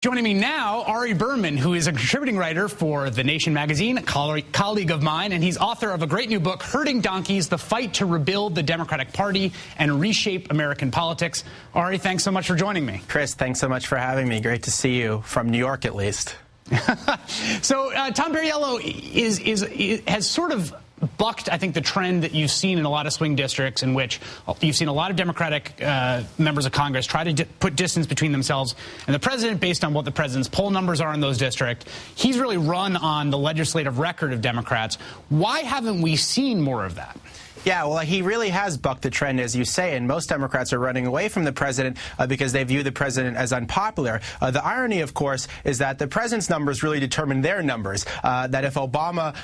Joining me now, Ari Berman, who is a contributing writer for The Nation magazine, a colleague of mine, and he's author of a great new book, Herding Donkeys, The Fight to Rebuild the Democratic Party and Reshape American Politics. Ari, thanks so much for joining me. Chris, thanks so much for having me. Great to see you, from New York at least. So Tom Perriello has sort of bucked, I think, the trend that you've seen in a lot of swing districts in which you've seen a lot of Democratic members of Congress try to put distance between themselves and the president based on what the president's poll numbers are in those districts. He's really run on the legislative record of Democrats. Why haven't we seen more of that? Yeah, well, he really has bucked the trend, as you say, and most Democrats are running away from the president because they view the president as unpopular. The irony, of course, is that the president's numbers really determine their numbers, that if Obama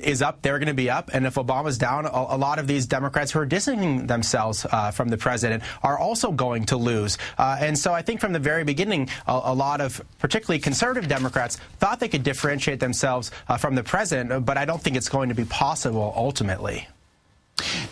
is up, they're going to be up, and if Obama's down, a lot of these Democrats who are distancing themselves from the president are also going to lose. And so I think from the very beginning, a lot of particularly conservative Democrats thought they could differentiate themselves from the president, but I don't think it's going to be possible ultimately.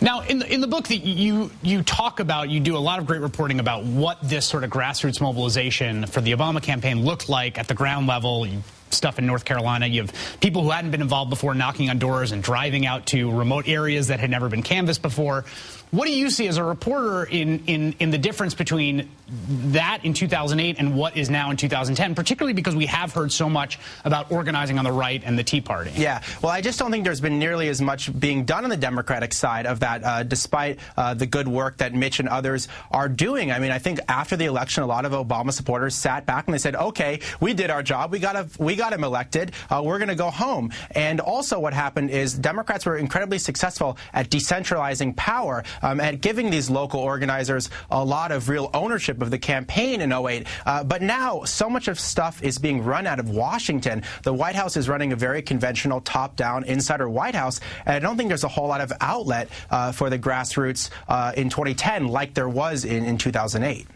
Now, in the book that you talk about, you do a lot of great reporting about what this sort of grassroots mobilization for the Obama campaign looked like at the ground level. Stuff in North Carolina. You have people who hadn't been involved before knocking on doors and driving out to remote areas that had never been canvassed before. What do you see as a reporter in the difference between that in 2008 and what is now in 2010, particularly because we have heard so much about organizing on the right and the Tea Party? Yeah, well, I just don't think there's been nearly as much being done on the Democratic side of that, despite the good work that Mitch and others are doing. I mean, I think after the election, a lot of Obama supporters sat back and they said, okay, we did our job. We got him elected. We're going to go home. And also what happened is Democrats were incredibly successful at decentralizing power, at giving these local organizers a lot of real ownership of the campaign in 2008. But now so much of stuff is being run out of Washington. The White House is running a very conventional top-down insider White House. And I don't think there's a whole lot of outlet for the grassroots in 2010 like there was in 2008.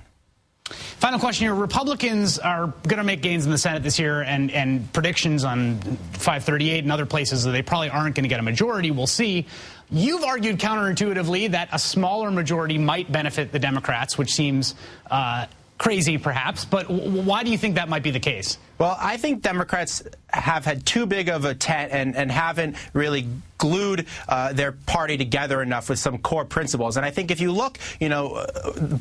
Final question here. Republicans are going to make gains in the Senate this year, and predictions on 538 and other places that they probably aren't going to get a majority. We'll see. You've argued counterintuitively that a smaller majority might benefit the Democrats, which seems crazy perhaps, but why do you think that might be the case? Well, I think Democrats have had too big of a tent and haven't really glued their party together enough with some core principles. And I think if you look, you know,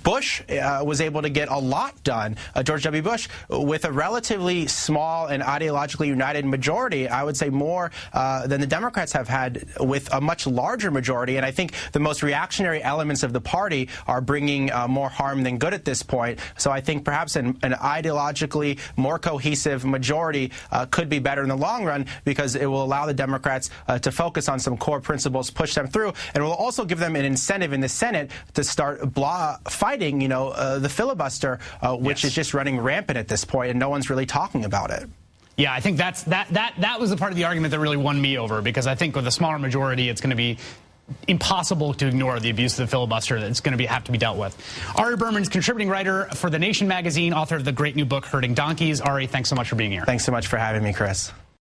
Bush was able to get a lot done, George W. Bush, with a relatively small and ideologically united majority, I would say more than the Democrats have had with a much larger majority. And I think the most reactionary elements of the party are bringing more harm than good at this point. So I think perhaps an ideologically more cohesive majority could be better in the long run because it will allow the Democrats to focus on some core principles, push them through, and will also give them an incentive in the Senate to start fighting, you know, the filibuster, which is just running rampant at this point, and no one's really talking about it. Yeah, I think that was the part of the argument that really won me over, because I think with a smaller majority, it's going to be impossible to ignore the abuse of the filibuster that's going to have to be dealt with. Ari Berman's contributing writer for The Nation magazine, author of the great new book, Herding Donkeys. Ari, thanks so much for being here. Thanks so much for having me, Chris.